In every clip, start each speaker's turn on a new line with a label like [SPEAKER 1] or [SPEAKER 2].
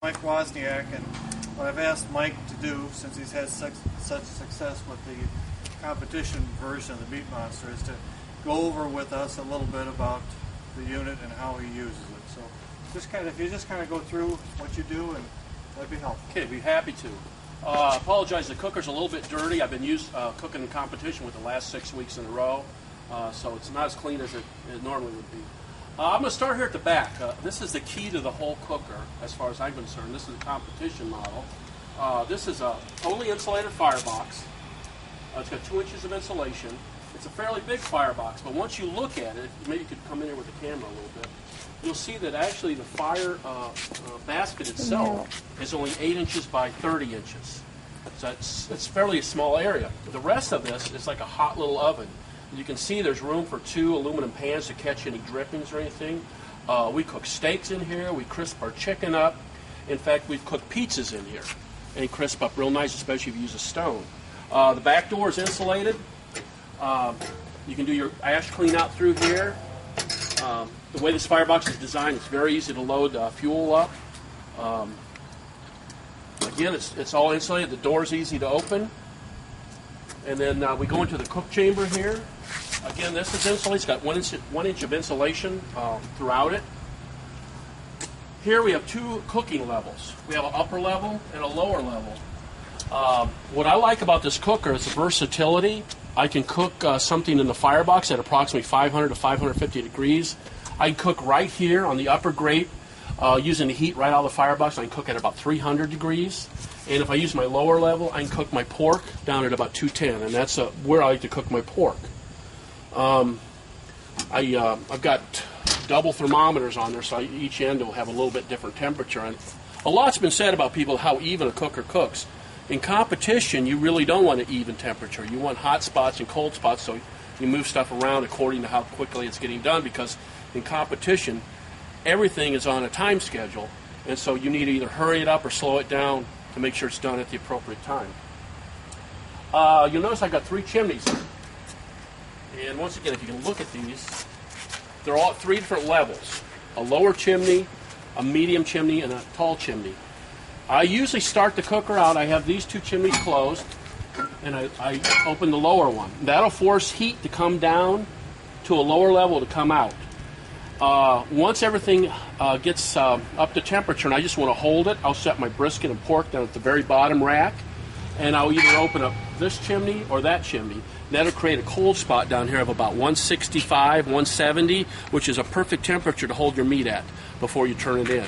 [SPEAKER 1] Mike Wozniak, and what I've asked Mike to do, since he's had such success with the competition version of the Meat Monster, is to go over with us a little bit about the unit and how he uses it. So, if you just kind of go through what you do, and that'd be helpful.
[SPEAKER 2] Okay, be happy to. Apologize, the cooker's a little bit dirty. I've been cooking in competition with the last 6 weeks in a row, so it's not as clean as it normally would be. I'm going to start here at the back. This is the key to the whole cooker, as far as I'm concerned. This is a competition model. This is a totally insulated firebox. It's got 2 inches of insulation. It's a fairly big firebox, but once you look at it, maybe you could come in here with the camera a little bit, you'll see that actually the fire basket itself is only 8 inches by 30 inches. So it's fairly a small area. The rest of this is like a hot little oven. You can see there's room for 2 aluminum pans to catch any drippings or anything. We cook steaks in here. We crisp our chicken up. In fact, we've cooked pizzas in here and crisp up real nice, especially if you use a stone. The back door is insulated. You can do your ash clean out through here. The way this firebox is designed, it's very easy to load fuel up. Again, it's all insulated. The door's easy to open. And then we go into the cook chamber here. Again, this is insulated. It's got 1 inch of insulation throughout it. Here we have 2 cooking levels. We have an upper level and a lower level. What I like about this cooker is the versatility. I can cook something in the firebox at approximately 500 to 550 degrees. I can cook right here on the upper grate using the heat right out of the firebox. I can cook at about 300 degrees. And if I use my lower level, I can cook my pork down at about 210, and that's where I like to cook my pork. I've got double thermometers on there, so each end will have a little bit different temperature. And a lot's been said about people how even a cooker cooks. In competition, you really don't want an even temperature. You want hot spots and cold spots, so you move stuff around according to how quickly it's getting done, because in competition, everything is on a time schedule, and so you need to either hurry it up or slow it down to make sure it's done at the appropriate time. You'll notice I've got 3 chimneys here. And once again, if you can look at these, they're all at 3 different levels. A lower chimney, a medium chimney, and a tall chimney. I usually start the cooker out, I have these 2 chimneys closed, and I open the lower one. That'll force heat to come down to a lower level to come out. Once everything gets up to temperature and I just want to hold it, I'll set my brisket and pork down at the very bottom rack, and I'll either open up this chimney or that chimney. That'll create a cold spot down here of about 165, 170, which is a perfect temperature to hold your meat at before you turn it in.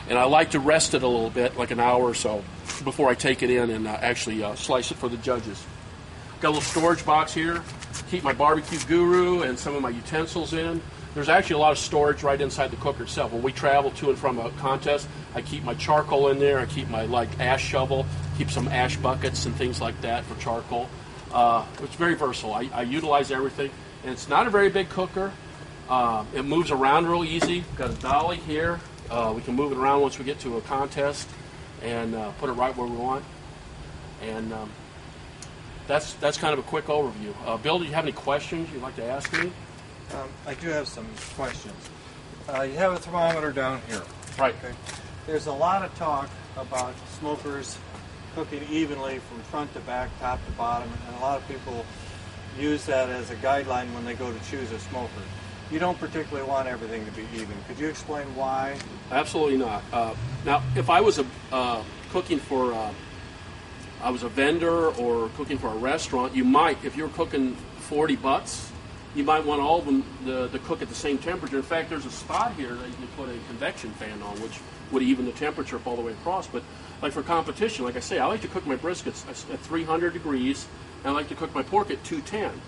[SPEAKER 2] And I like to rest it a little bit, like an hour or so, before I take it in and actually slice it for the judges. Got a little storage box here, keep my barbecue guru and some of my utensils in. There's actually a lot of storage right inside the cooker itself. When we travel to and from a contest, I keep my charcoal in there. I keep my ash shovel, keep some ash buckets and things like that for charcoal. It's very versatile. I utilize everything, and it's not a very big cooker. It moves around real easy. Got a dolly here. We can move it around once we get to a contest and put it right where we want. And that's kind of a quick overview. Bill, do you have any questions you'd like to ask me?
[SPEAKER 1] I do have some questions. You have a thermometer down here.
[SPEAKER 2] Right.
[SPEAKER 1] Okay. There's a lot of talk about smokers cooking evenly from front to back, top to bottom, and a lot of people use that as a guideline when they go to choose a smoker. You don't particularly want everything to be even. Could you explain why?
[SPEAKER 2] Absolutely not. Now, if I was cooking for, I was a vendor or cooking for a restaurant, you might, if you're cooking 40 butts, you might want all of them to cook at the same temperature. In fact, there's a spot here that you can put a convection fan on, which would even the temperature up all the way across. But like for competition, like I say, I like to cook my briskets at 300 degrees, and I like to cook my pork at 210.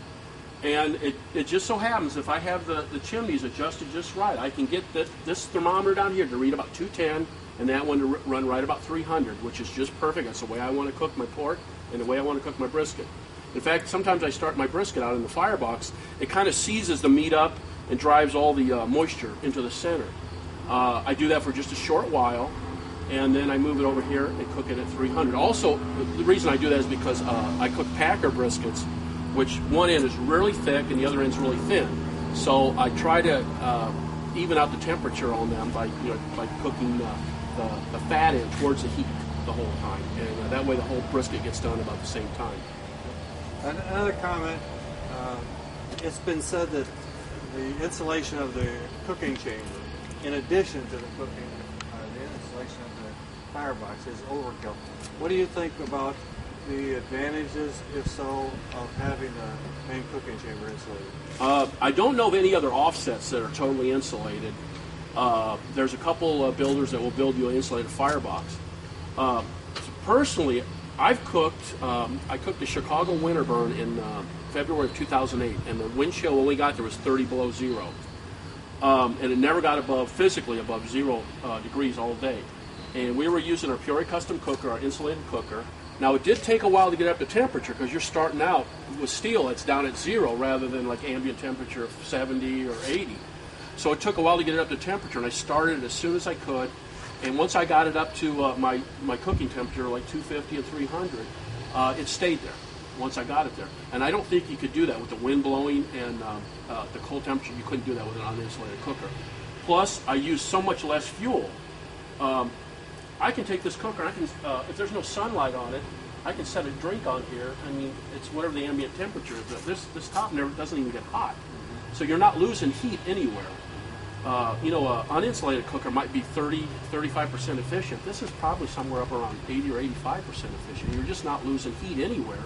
[SPEAKER 2] And it just so happens, if I have the chimneys adjusted just right, I can get this thermometer down here to read about 210, and that one to run right about 300, which is just perfect. That's the way I want to cook my pork and the way I want to cook my brisket. In fact, sometimes I start my brisket out in the firebox. It kind of seizes the meat up and drives all the moisture into the center. I do that for just a short while, and then I move it over here and cook it at 300. Also, the reason I do that is because I cook Packer briskets, which one end is really thick and the other end is really thin. So I try to even out the temperature on them by cooking the fat end towards the heat the whole time, and that way the whole brisket gets done about the same time.
[SPEAKER 1] Another comment, it's been said that the insulation of the cooking chamber, in addition to the insulation of the firebox, is overkill. What do you think about the advantages, if so, of having the main cooking chamber insulated?
[SPEAKER 2] I don't know of any other offsets that are totally insulated. There's a couple builders that will build you an insulated firebox. Personally, I've cooked. I cooked a Chicago winter burn in February of 2008, and the wind chill when we got there was 30 below zero, and it never got physically above 0 degrees all day. And we were using our Peoria custom cooker, our insulated cooker. Now it did take a while to get up to temperature because you're starting out with steel that's down at 0 rather than like ambient temperature of 70 or 80. So it took a while to get it up to temperature, and I started as soon as I could. And once I got it up to my cooking temperature, like 250 and 300, it stayed there once I got it there. And I don't think you could do that with the wind blowing and the cold temperature. You couldn't do that with an uninsulated cooker. Plus, I use so much less fuel. I can take this cooker, I can, if there's no sunlight on it, I can set a drink on here. I mean, it's whatever the ambient temperature is. This top doesn't even get hot. So you're not losing heat anywhere. An uninsulated cooker might be 35% efficient. This is probably somewhere up around 80 or 85% efficient. You're just not losing heat anywhere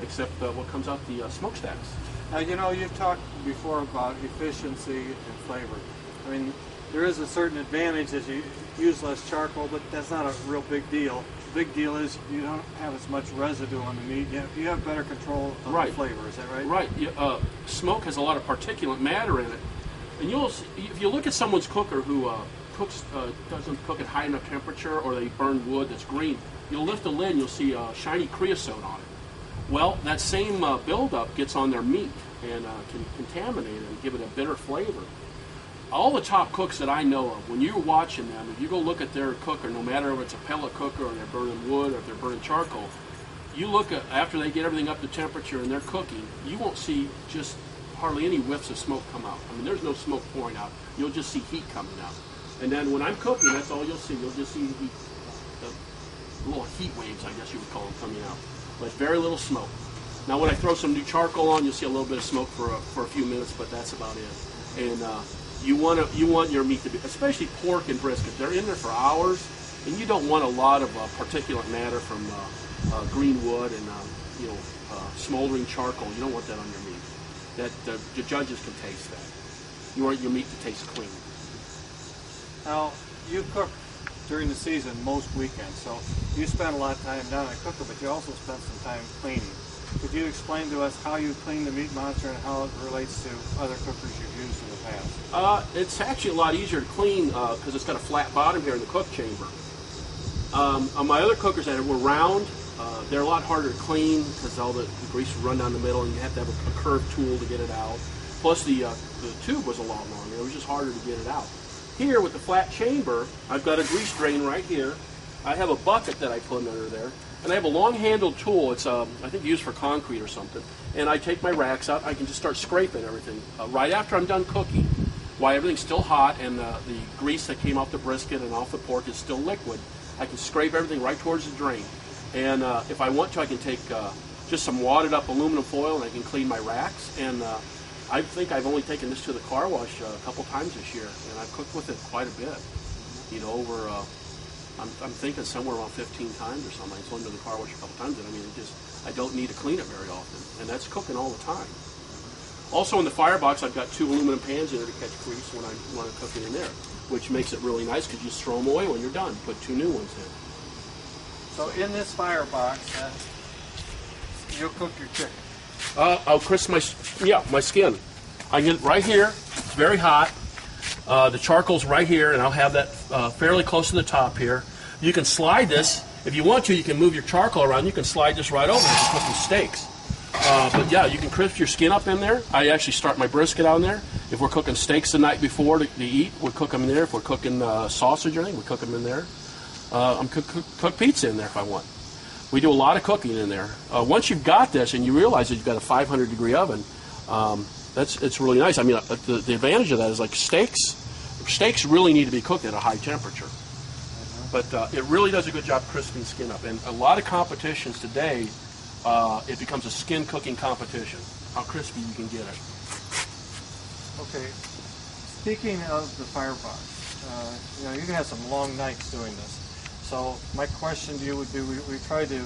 [SPEAKER 2] except what comes out the smokestacks.
[SPEAKER 1] Now, you've talked before about efficiency and flavor. I mean, there is a certain advantage as you use less charcoal, but that's not a real big deal. The big deal is you don't have as much residue on the meat. You have better control of the flavor. Is that right?
[SPEAKER 2] Right. Smoke has a lot of particulate matter in it. And if you look at someone's cooker who doesn't cook at high enough temperature, or they burn wood that's green, you'll lift the lid and you'll see shiny creosote on it. Well, that same buildup gets on their meat and can contaminate it and give it a bitter flavor. All the top cooks that I know of, when you're watching them, if you go look at their cooker, no matter if it's a pellet cooker or they're burning wood or if they're burning charcoal, you look at after they get everything up to temperature and they're cooking, you won't see just hardly any whiffs of smoke come out. I mean, there's no smoke pouring out. You'll just see heat coming out. And then when I'm cooking, that's all you'll see. You'll just see heat, the little heat waves, I guess you would call them, coming out. But very little smoke. Now, when I throw some new charcoal on, you'll see a little bit of smoke for a few minutes, but that's about it. And you want your meat to be, especially pork and brisket, they're in there for hours, and you don't want a lot of particulate matter from green wood and smoldering charcoal. You don't want that on your meat. That the judges can taste that. You want your meat to taste clean.
[SPEAKER 1] Now, you cook during the season most weekends, so you spend a lot of time down at cooker, but you also spend some time cleaning. Could you explain to us how you clean the meat monster and how it relates to other cookers you've used in the past?
[SPEAKER 2] It's actually a lot easier to clean because it's got a flat bottom here in the cook chamber. On my other cookers that were round, they're a lot harder to clean because all the grease would run down the middle and you have to have a curved tool to get it out. Plus the tube was a lot longer. It was just harder to get it out. Here with the flat chamber, I've got a grease drain right here. I have a bucket that I put under there. And I have a long-handled tool. It's, I think, used for concrete or something. And I take my racks out. I can just start scraping everything right after I'm done cooking, while everything's still hot and the grease that came off the brisket and off the pork is still liquid. I can scrape everything right towards the drain. And if I want to, I can take just some wadded-up aluminum foil and I can clean my racks. And I think I've only taken this to the car wash a couple times this year, and I've cooked with it quite a bit. Over... I'm thinking somewhere around 15 times or something. I just went to the car wash a couple times, and I mean, I don't need to clean it very often, and that's cooking all the time. Also in the firebox, I've got 2 aluminum pans in there to catch grease when I'm cooking in there, which makes it really nice because you just throw them away when you're done. Put 2 new ones in.
[SPEAKER 1] So in this firebox, you'll cook your chicken.
[SPEAKER 2] I'll crisp my skin. I get it right here. It's very hot. The charcoal's right here, and I'll have that fairly close to the top here. You can slide this. If you want to, you can move your charcoal around. You can slide this right over if you're cooking steaks. But yeah, you can crisp your skin up in there. I actually start my brisket on there. If we're cooking steaks the night before to eat, we cook them in there. If we're cooking sausage or anything, we cook them in there. I'm cook pizza in there if I want. We do a lot of cooking in there. Once you've got this and you realize that you've got a 500-degree oven, it's really nice. I mean, the advantage of that is like steaks really need to be cooked at a high temperature. But it really does a good job crisping the skin up. And a lot of competitions today, it becomes a skin cooking competition, how crispy you can get it.
[SPEAKER 1] Okay, speaking of the firebox, you can have some long nights doing this. So my question to you would be, we try to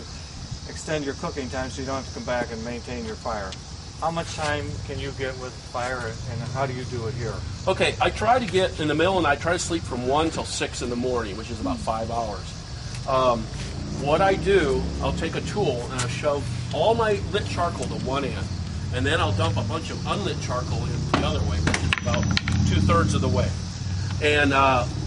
[SPEAKER 1] extend your cooking time so you don't have to come back and maintain your fire. How much time can you get with fire, and how do you do it here?
[SPEAKER 2] Okay, I try to get in the middle, and I try to sleep from 1 till 6 in the morning, which is about 5 hours. What I do, I'll take a tool and I'll shove all my lit charcoal to one end, and then I'll dump a bunch of unlit charcoal in the other way, which is about 2/3 of the way. And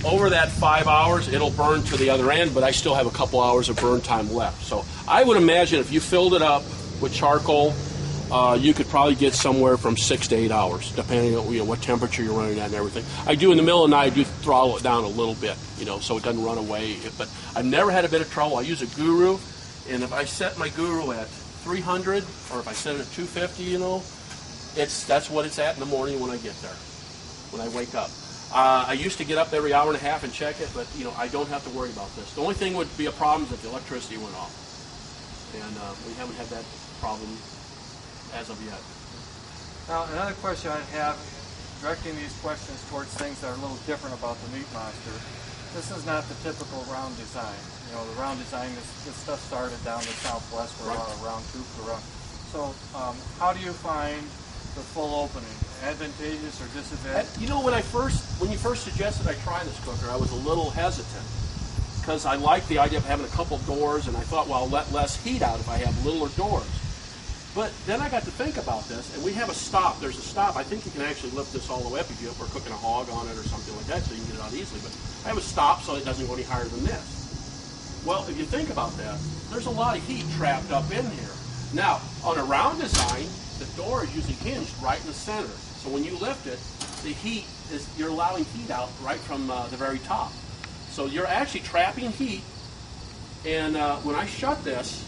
[SPEAKER 2] over that 5 hours, it'll burn to the other end, but I still have a couple hours of burn time left. So I would imagine if you filled it up with charcoal, you could probably get somewhere from 6 to 8 hours, depending on what temperature you're running at and everything. I do in the middle of the night, I do throttle it down a little bit, so it doesn't run away. But I've never had a bit of trouble. I use a Guru, and if I set my Guru at 300, or if I set it at 250, that's what it's at in the morning when I get there, when I wake up. I used to get up every hour and a half and check it, but I don't have to worry about this. The only thing would be a problem is if the electricity went off, and we haven't had that problem as of yet.
[SPEAKER 1] Now, another question I have, directing these questions towards things that are a little different about the Meat Monster. This is not the typical round design. The round design, this stuff started down the Southwest where a lot of round tubes were around. So, how do you find the full opening? Advantageous or disadvantageous?
[SPEAKER 2] When you first suggested I try this cooker, I was a little hesitant because I liked the idea of having a couple doors, and I thought, well, I'll let less heat out if I have littler doors. But then I got to think about this, and we have a stop. There's a stop. I think you can actually lift this all the way up if we're cooking a hog on it or something like that, so you can get it out easily. But I have a stop so it doesn't go any higher than this. Well, if you think about that, there's a lot of heat trapped up in here. Now, on a round design, the door is usually hinged right in the center. So when you lift it, you're allowing heat out right from the very top. So you're actually trapping heat, and when I shut this,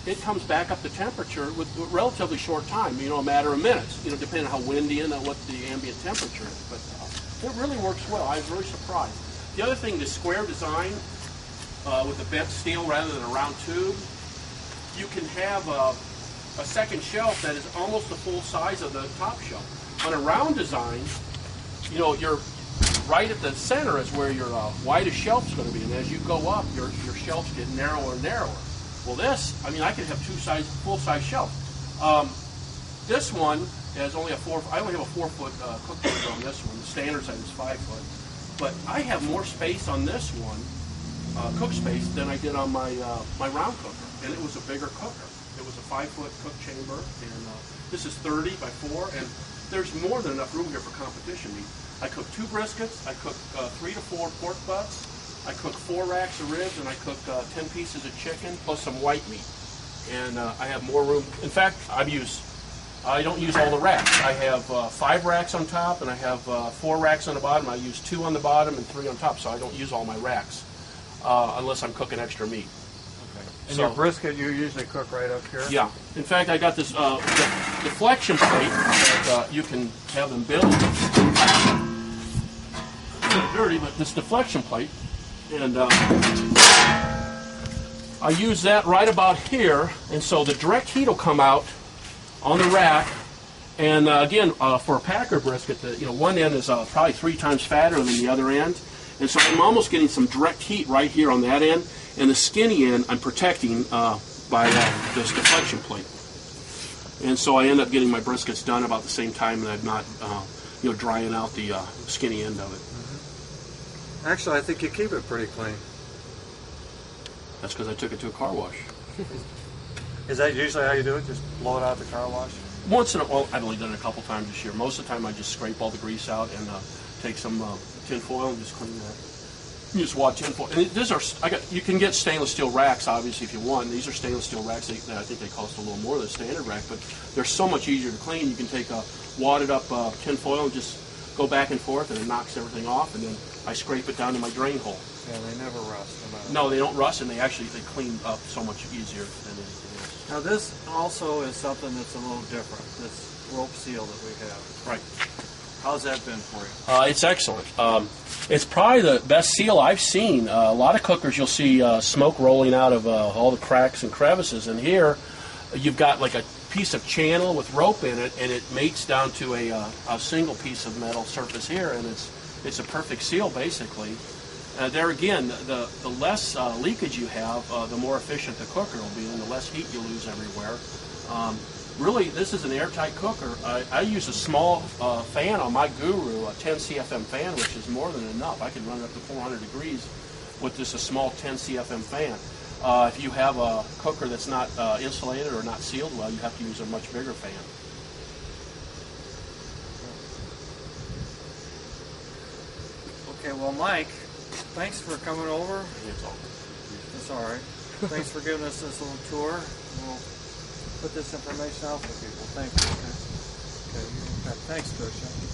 [SPEAKER 2] it comes back up to temperature with a relatively short time, a matter of minutes, depending on how windy and what the ambient temperature is. But it really works well. I was very surprised. The other thing, the square design with the bent steel rather than a round tube, you can have a second shelf that is almost the full size of the top shelf. On a round design, you're right at the center is where your widest shelf is going to be, and as you go up, your shelves get narrower and narrower. Well, I could have full-size shelves. This one has only I only have a 4-foot cooktop on this one. The standard size is 5 foot. But I have more space on this one, cook space, than I did on my round cooker. And it was a bigger cooker. It was a 5-foot cook chamber, and this is 30 by 4, and there's more than enough room here for competition meat. I cook 2 briskets, I cook 3 to 4 pork butts, I cook 4 racks of ribs, and I cook 10 pieces of chicken plus some white meat. And I have more room. In fact, I don't use all the racks. I have 5 racks on top, and I have 4 racks on the bottom. I use 2 on the bottom and 3 on top, so I don't use all my racks unless I'm cooking extra meat.
[SPEAKER 1] Okay. And your brisket, you usually cook right up here?
[SPEAKER 2] Yeah. In fact, I got this deflection plate that you can have them build. It's a little dirty, but this deflection plate. And I use that right about here, and so the direct heat will come out on the rack. And again, for a Packer brisket, one end is probably 3 times fatter than the other end, and so I'm almost getting some direct heat right here on that end, and the skinny end I'm protecting by this deflection plate. And so I end up getting my briskets done about the same time, and I'm not drying out the skinny end of it.
[SPEAKER 1] Actually, I think you keep it pretty clean.
[SPEAKER 2] That's because I took it to a car wash.
[SPEAKER 1] Is that usually how you do it? Just blow it out the car wash?
[SPEAKER 2] Once in a while, I've only done it a couple times this year. Most of the time, I just scrape all the grease out and take some tin foil and just clean that. You just wad tin foil. And you can get stainless steel racks, obviously, if you want. These are stainless steel racks. I think they cost a little more than a standard rack, but they're so much easier to clean. You can take a wadded up tin foil and just go back and forth, and it knocks everything off, and then I scrape it down to my drain hole.
[SPEAKER 1] Yeah, they never rust.
[SPEAKER 2] No, they don't rust, and they clean up so much easier than anything else.
[SPEAKER 1] Now this also is something that's a little different, this rope seal that we have.
[SPEAKER 2] Right.
[SPEAKER 1] How's that been for you?
[SPEAKER 2] It's excellent. It's probably the best seal I've seen. A lot of cookers you'll see smoke rolling out of all the cracks and crevices, and here you've got like a piece of channel with rope in it, and it mates down to a single piece of metal surface here, and it's a perfect seal basically. There again, the less leakage you have, the more efficient the cooker will be, and the less heat you lose everywhere. Really, this is an airtight cooker. I use a small fan on my Guru, a 10 CFM fan, which is more than enough. I can run it up to 400 degrees with just a small 10 CFM fan. If you have a cooker that's not insulated or not sealed well, you have to use a much bigger fan.
[SPEAKER 1] Okay, well, Mike, thanks for coming over.
[SPEAKER 2] It's
[SPEAKER 1] all right. Thanks for giving us this little tour. We'll put this information out for people. Thank you. Okay. Thanks, Tricia.